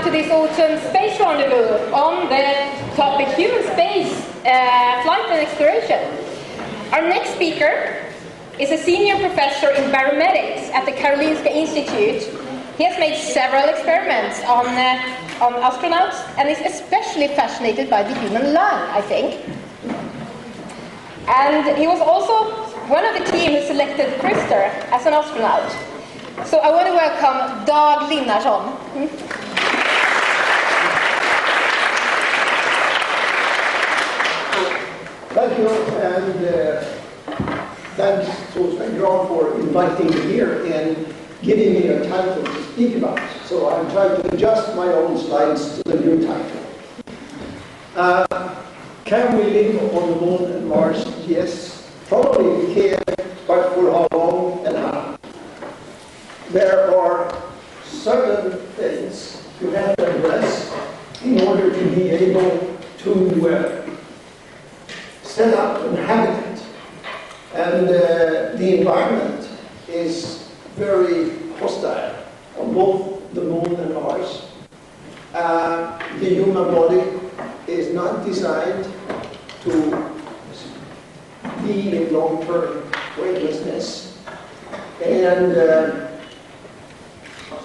to this autumn space rendezvous on the topic human space, flight and exploration. Our next speaker is a senior professor in baromedics at the Karolinska Institute. He has made several experiments on astronauts and is especially fascinated by the human lung, I think. And he was also one of the team who selected Krister as an astronaut. So I want to welcome Dag Linnarsson. Thank you, and thanks to Sven Gran for inviting me here and giving me a title to speak about. So I'm trying to adjust my own slides to the new title. Can we live on the moon and Mars? Yes, probably we can, but for how long and how? There are certain things you have to address in order to be able to set up an habitat. And the environment is very hostile on both the moon and Mars. The human body is not designed to be in long-term weightlessness. And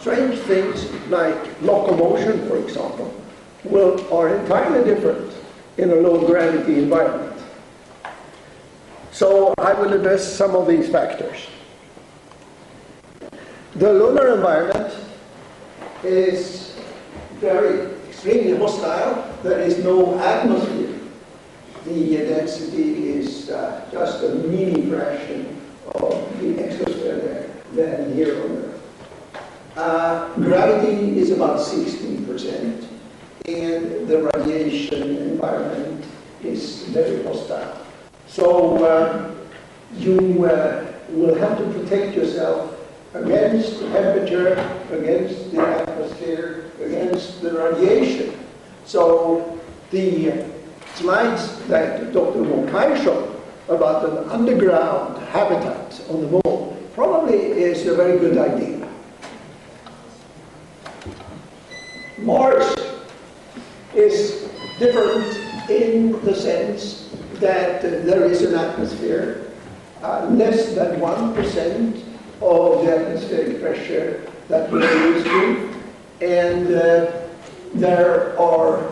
strange things like locomotion, for example, are entirely different in a low-gravity environment. So I will address some of these factors. The lunar environment is extremely hostile. There is no atmosphere. The density is just a mini fraction of the exosphere than here on Earth. Gravity is about 16%, and the radiation environment is very hostile. So you will have to protect yourself against the temperature, against the atmosphere, against the radiation. So the slides that Dr. Mokai showed about an underground habitat on the moon probably is a very good idea. Mars is different in the sense that there is an atmosphere, less than 1% of the atmospheric pressure that we are used to, and there are,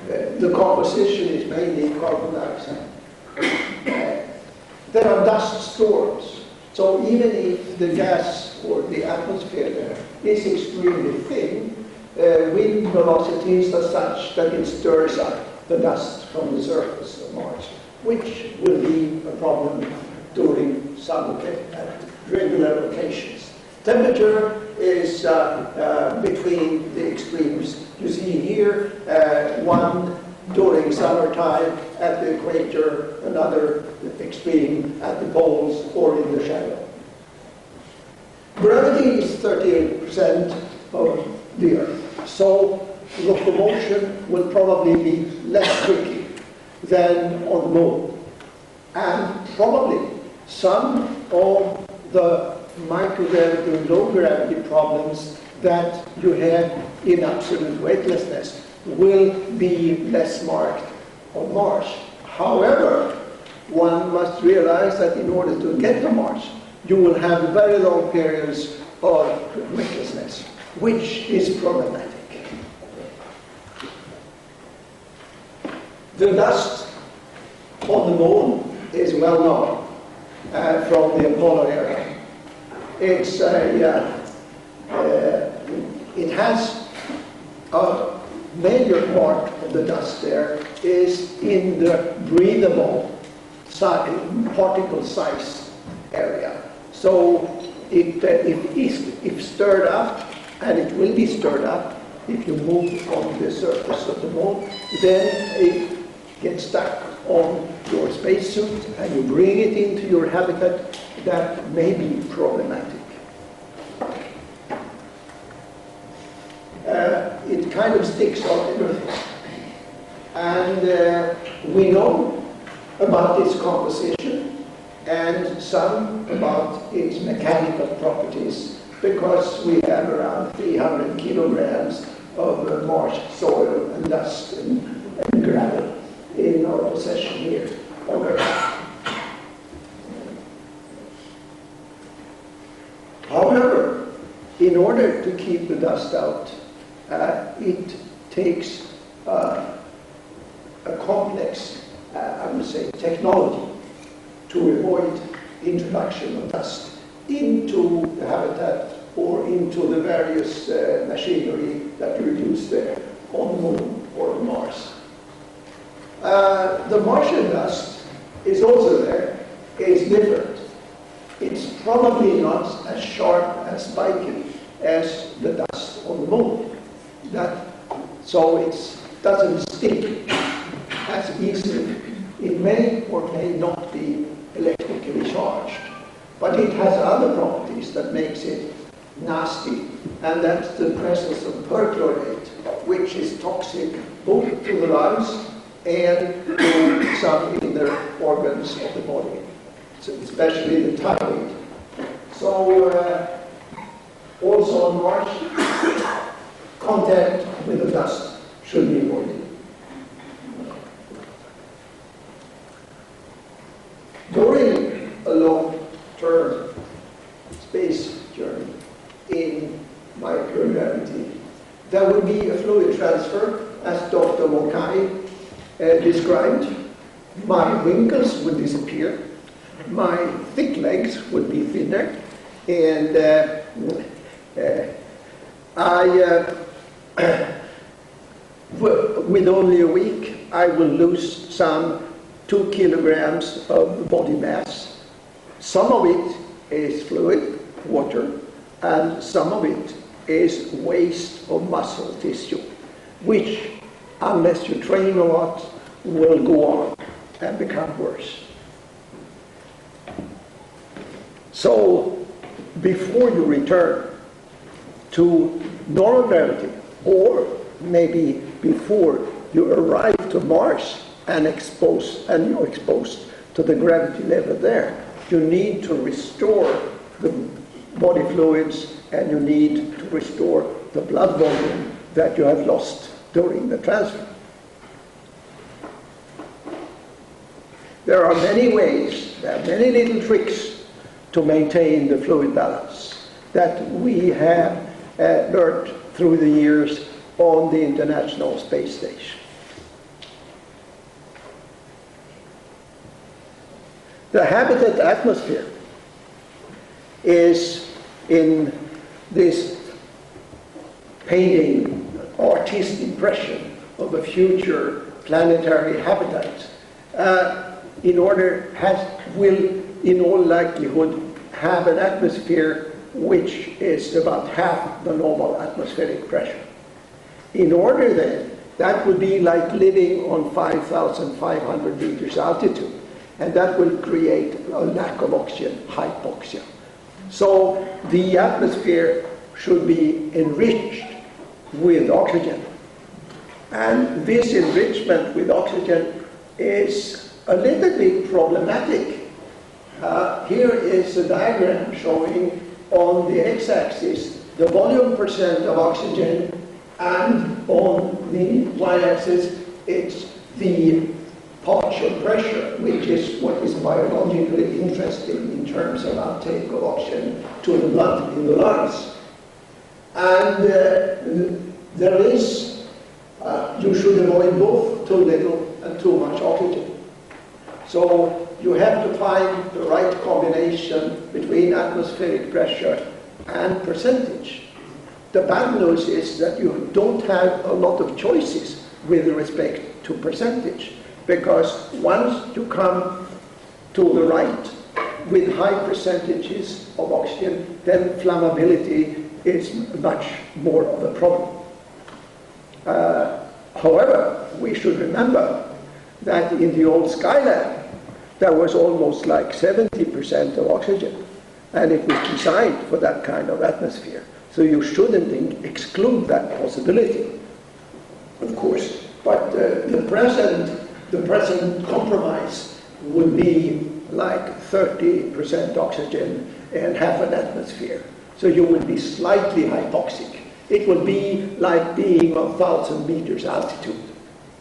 the composition is mainly carbon dioxide. There are dust storms, so even if the gas or the atmosphere there is extremely thin, wind velocities are such that it stirs up the dust from the surface of Mars, which will be a problem during some at regular locations. Temperature is between the extremes. You see here, one during summertime at the equator, another extreme at the poles or in the shadow. Gravity is 38% of the Earth. So locomotion will probably be less tricky than on the moon. And probably some of the microgravity and low gravity problems that you have in absolute weightlessness will be less marked on Mars. However, one must realize that in order to get to Mars, you will have very long periods of weightlessness, which is problematic. The dust on the moon is well known from the Apollo era. It's it has a major part of the dust there is in the breathable particle size area. So if stirred up, and it will be stirred up if you move on the surface of the moon, then it gets stuck on your spacesuit and you bring it into your habitat. That may be problematic. It kind of sticks on everything. And we know about its composition and some about its mechanical properties because we have around 300 kilograms of marsh soil and dust and gravel in our possession here on Earth. However, in order to keep the dust out, it takes a complex, I would say, technology to avoid introduction of dust into the habitat or into the various machinery that you use there on the Moon or on Mars. The Martian dust is also there. It's different. It's probably not as sharp, as spiky as the dust on the Moon. So it doesn't stick as easily. It may or may not be electrically charged, but it has other properties that makes it nasty, and that's the presence of perchlorate, which is toxic both to the lungs and to some inner organs of the body, so especially the thyroid. So also on Mars, contact with the dust should be avoided. During a long-term space journey in microgravity, there will be a fluid transfer, as Dr. Mokai described. My wrinkles would disappear, my thick legs would be thinner, and with only a week, I will lose some 2 kilograms of body mass. Some of it is fluid, water, and some of it is waste of muscle tissue, which, unless you train a lot, will go on and become worse. So, before you return to normal gravity, or maybe before you arrive to Mars and you're exposed to the gravity level there, you need to restore the body fluids and you need to restore the blood volume that you have lost during the transfer. There are many ways, there are many little tricks to maintain the fluid balance that we have learned through the years on the International Space Station. The habitat atmosphere is in this painting, artist's impression of a future planetary habitat. Will in all likelihood have an atmosphere which is about half the normal atmospheric pressure. In order then, that would be like living on 5,500 meters altitude, and that will create a lack of oxygen, hypoxia. So the atmosphere should be enriched with oxygen. And this enrichment with oxygen is a little bit problematic. Here is a diagram showing on the x-axis the volume percent of oxygen, and on the y-axis it's the partial pressure, which is what is biologically interesting in terms of uptake of oxygen to the blood in the lungs. And there is, you should avoid both too little and too much oxygen. So you have to find the right combination between atmospheric pressure and percentage. The bad news is that you don't have a lot of choices with respect to percentage, because once you come to the right with high percentages of oxygen, then flammability is much more of a problem. However, we should remember that in the old Skylab, there was almost like 70% of oxygen, and it was designed for that kind of atmosphere. So you shouldn't exclude that possibility, of course. But the present compromise would be like 30% oxygen and half an atmosphere. So you would be slightly hypoxic. It will be like being 1,000 meters altitude,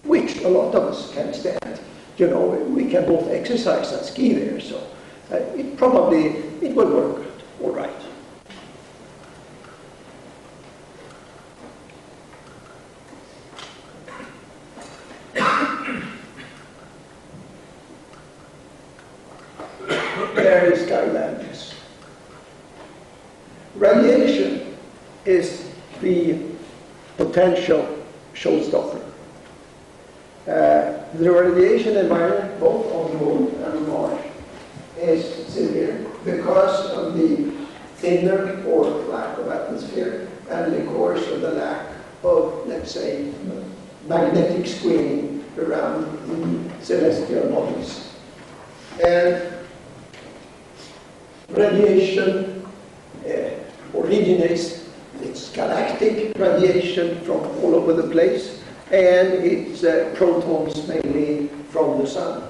which a lot of us can stand. You know, we can both exercise and ski there, so it will work all right. There is Skylanders. Radiation is the potential showstopper. The radiation environment, both on the Moon and on Mars, is severe because of the thinner or lack of atmosphere and because of the lack of, let's say, magnetic screening around the celestial bodies. And radiation originates, it's galactic radiation from all over the place, and it's protons mainly from the sun.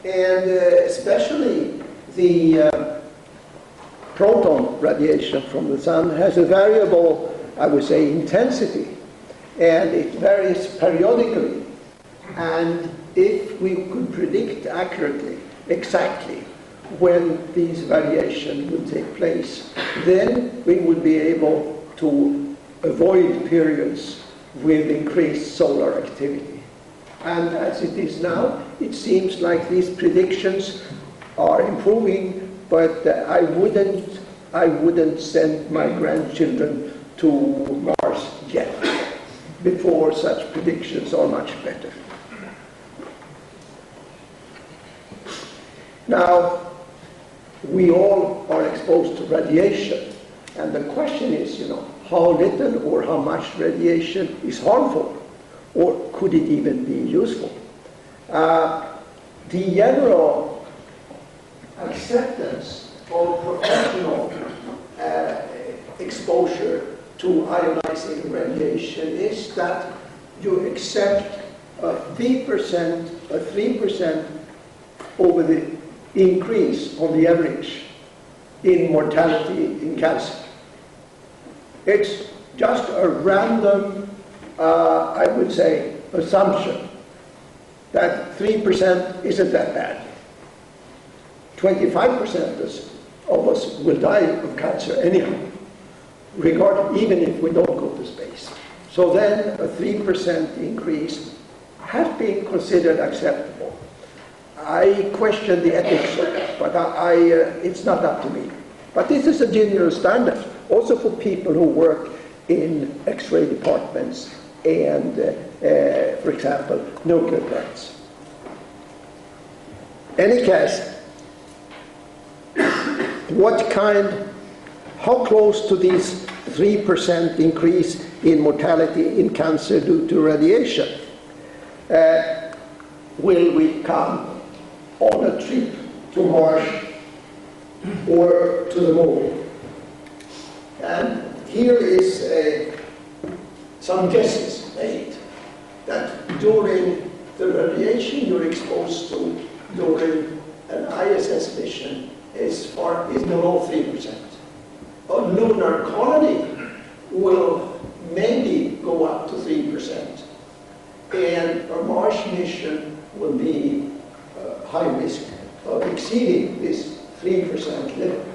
And especially the proton radiation from the sun has a variable, I would say, intensity, and it varies periodically. And if we could predict accurately, exactly, when these variations would take place, then we would be able to avoid periods with increased solar activity. And as it is now, it seems like these predictions are improving, but I wouldn't send my grandchildren to Mars yet before such predictions are much better. Now, we all are exposed to radiation, and the question is, how little or how much radiation is harmful, or could it even be useful? The general acceptance of professional exposure to ionizing radiation is that you accept a 3% over the increase on the average in mortality in cancer. It's just a random, I would say, assumption that 3% isn't that bad. 25% of us will die of cancer anyhow, even if we don't go to space. So then a 3% increase has been considered acceptable. I question the ethics of that, but it's not up to me. But this is a general standard, also for people who work in X-ray departments and, for example, nuclear plants. Any case, how close to this 3% increase in mortality in cancer due to radiation will we come on a trip to Mars or to the Moon? And here is some guesses made that during the radiation you're exposed to during an ISS mission is below 3%. A lunar colony will maybe go up to 3%, and a Mars mission will be high risk of exceeding this 3% limit.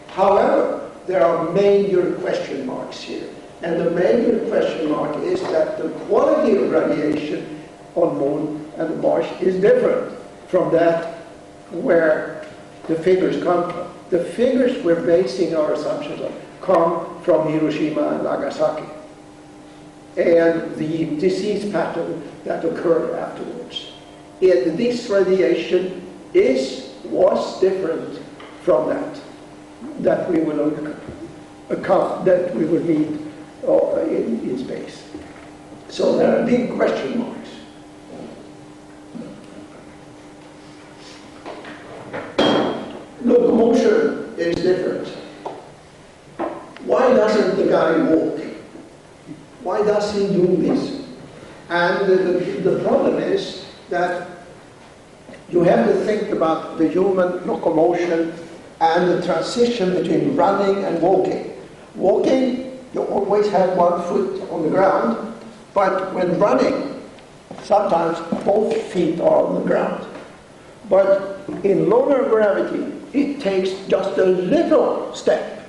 However, there are major question marks here. And the major question mark is that the quality of radiation on Moon and Mars is different from that where the figures come from. The figures we're basing our assumptions on come from Hiroshima and Nagasaki and the disease pattern that occurred afterwards. And this radiation was different from that we will meet in space. So there are big question marks. Locomotion is different. Why doesn't the guy walk? Why does he do this? And the problem is that you have to think about the human locomotion and the transition between running and walking. Walking you always have one foot on the ground, but when running, sometimes both feet are on the ground. But in lunar gravity, it takes just a little step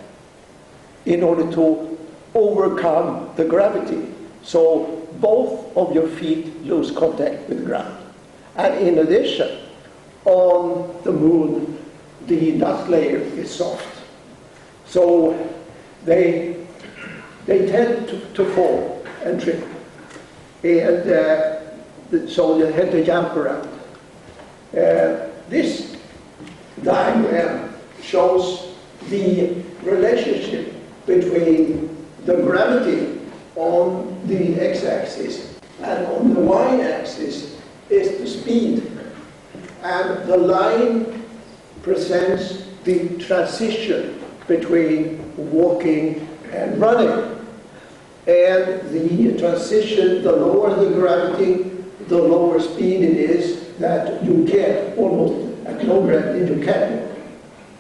in order to overcome the gravity. So both of your feet lose contact with the ground. And in addition, on the moon, the dust layer is soft. So they tend to fall and trip. And so you have to jump around. This diagram shows the relationship between the gravity on the x-axis and on the y-axis is the speed. And the line presents the transition between walking and running. And the transition, the lower the gravity, the lower speed it is that you get. Almost at low gravity you can walk.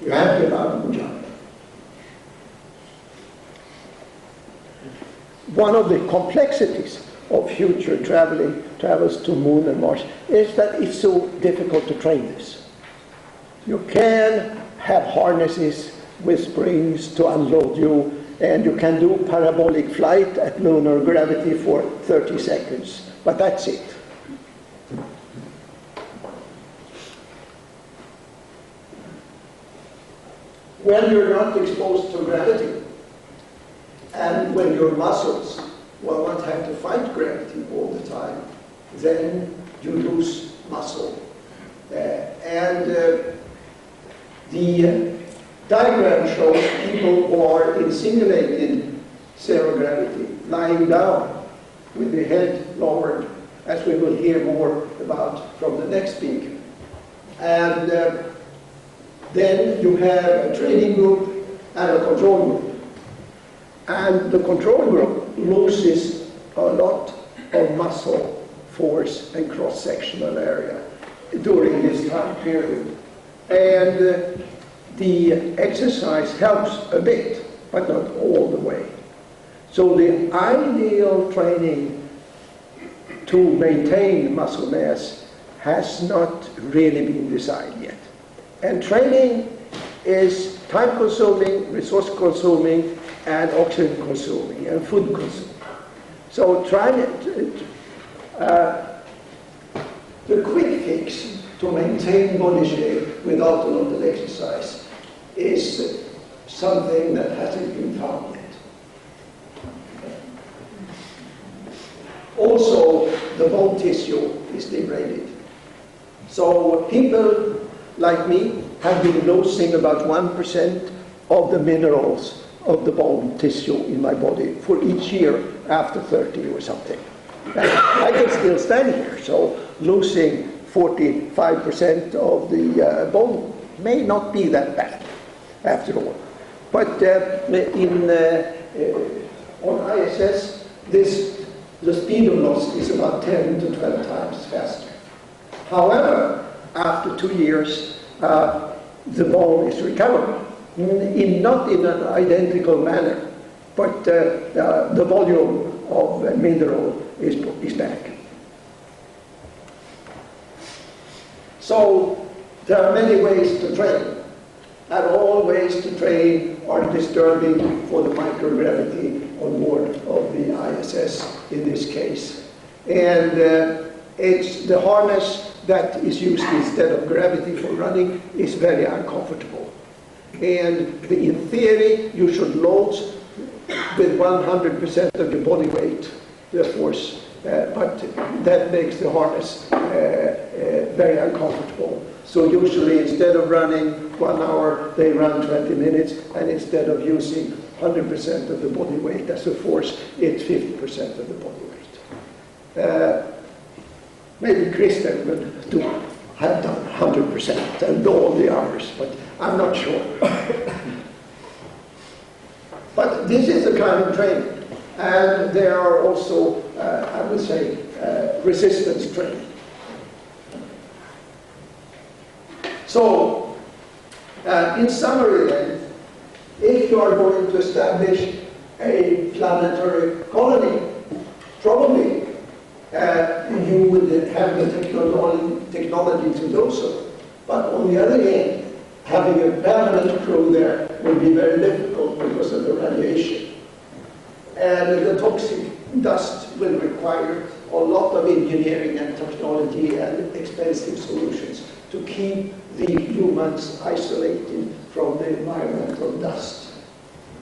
You have to allow to jump. One of the complexities of future travels to Moon and Mars is that it's so difficult to train this. You can have harnesses with springs to unload you, and you can do parabolic flight at lunar gravity for 30 seconds, but that's it. When you're not exposed to gravity, and when your muscles will not have to fight gravity all the time, then you lose muscle. The diagram shows people who are in simulated zero gravity, lying down with the head lowered, as we will hear more about from the next speaker. And then you have a training group and a control group. And the control group loses a lot of muscle force and cross-sectional area during this time period. And the exercise helps a bit, but not all the way. So the ideal training to maintain muscle mass has not really been decided yet. And training is time-consuming, resource-consuming, and oxygen-consuming, and food-consuming. So the quick fix to maintain body shape without a lot of exercise is something that hasn't been found yet. Also, the bone tissue is degraded. So people like me have been losing about 1% of the minerals of the bone tissue in my body for each year after 30 or something. And I can still stand here, so losing 45% of the bone may not be that bad after all. But on ISS, the speed of loss is about 10 to 12 times faster. However, after 2 years, the bone is recoverable. Not in an identical manner, but the volume of mineral is back. So there are many ways to train, and all ways to train are disturbing for the microgravity on board of the ISS in this case. And it's the harness that is used instead of gravity for running is very uncomfortable. And in theory, you should load with 100% of your body weight, the force, but that makes the harness very uncomfortable. So usually instead of running 1 hour, they run 20 minutes, and instead of using 100% of the body weight as a force, it's 50% of the body weight. Maybe Christian would have done 100% and all the hours, but I'm not sure. But this is the kind of training. And there are also, I would say, resistance training. So, in summary then, if you are going to establish a planetary colony, probably you would have the technology to do so. But on the other hand, having a permanent crew there would be very difficult because of the radiation. And the toxic dust will require a lot of engineering and technology and expensive solutions to keep the humans isolated from the environmental dust,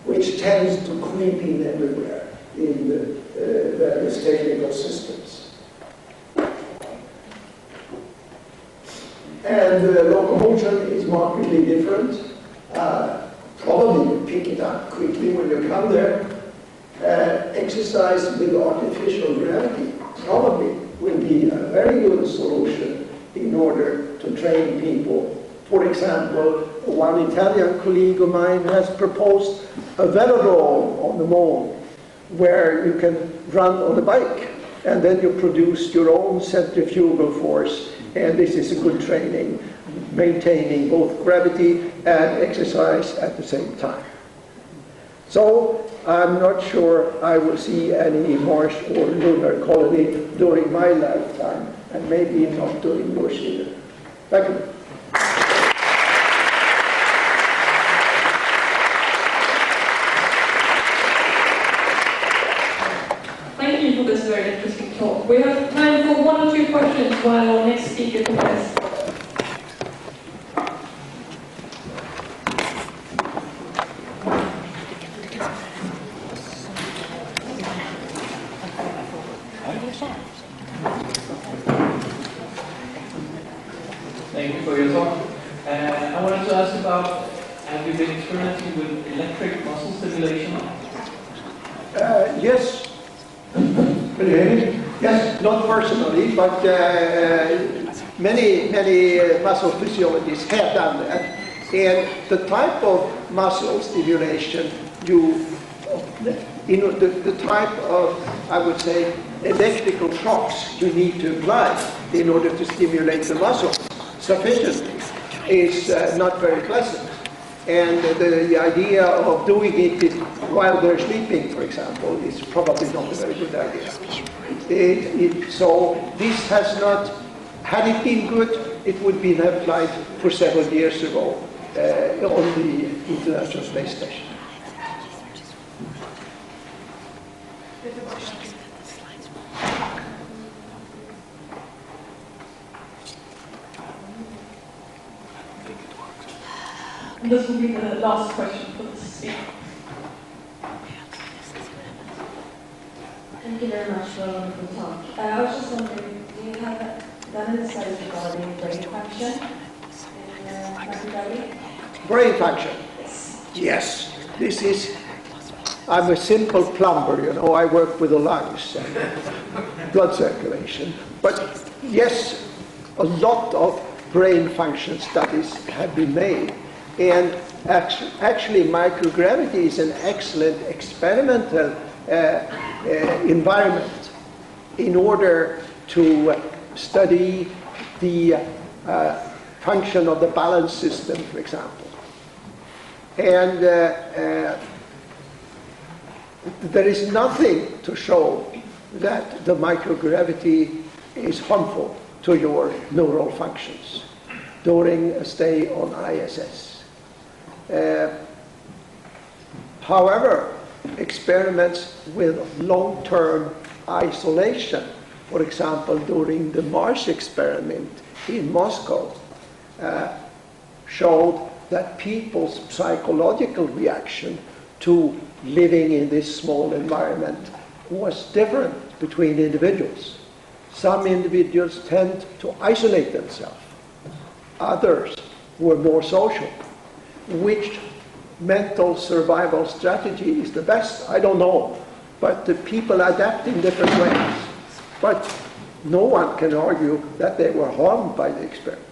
which tends to creep in everywhere in the various technical systems. And locomotion is markedly different. Probably you pick it up quickly when you come there. Exercise with artificial gravity probably will be a very good solution in order to train people. For example, one Italian colleague of mine has proposed a velodrome on the moon where you can run on a bike and then you produce your own centrifugal force, and this is a good training, maintaining both gravity and exercise at the same time. So I'm not sure I will see any Mars or lunar colony during my lifetime, and maybe not during yours either. Thank you. Thank you for this very interesting talk. We have time for 1 or 2 questions while our next speaker prepares. Thank you for your talk. I wanted to ask about, have you been experimenting with electric muscle stimulation? Yes. Can you hear me? Yes, not personally, but many muscle physiologists have done that. And the type of muscle stimulation the type of, I would say, electrical shocks you need to apply in order to stimulate the muscle sufficiently is not very pleasant. And the idea of doing it while they're sleeping, for example, is probably not a very good idea. So this has not, had it been good, it would be applied for several years ago on the International Space Station. This will be the last question for this speaker. Thank you very much for a wonderful talk. I was just wondering, do you have done any studies regarding brain function in microgravity? Brain function? Yes. Yes. I'm a simple plumber, you know, I work with the lungs and blood circulation. But yes, a lot of brain function studies have been made. And actually microgravity is an excellent experimental environment in order to study the function of the balance system, for example. And there is nothing to show that the microgravity is harmful to your neural functions during a stay on ISS. However, experiments with long-term isolation, for example, during the Mars experiment in Moscow, showed that people's psychological reaction to living in this small environment was different between individuals. Some individuals tend to isolate themselves. Others were more social. Which mental survival strategy is the best? I don't know. But the people adapt in different ways. But no one can argue that they were harmed by the experiment.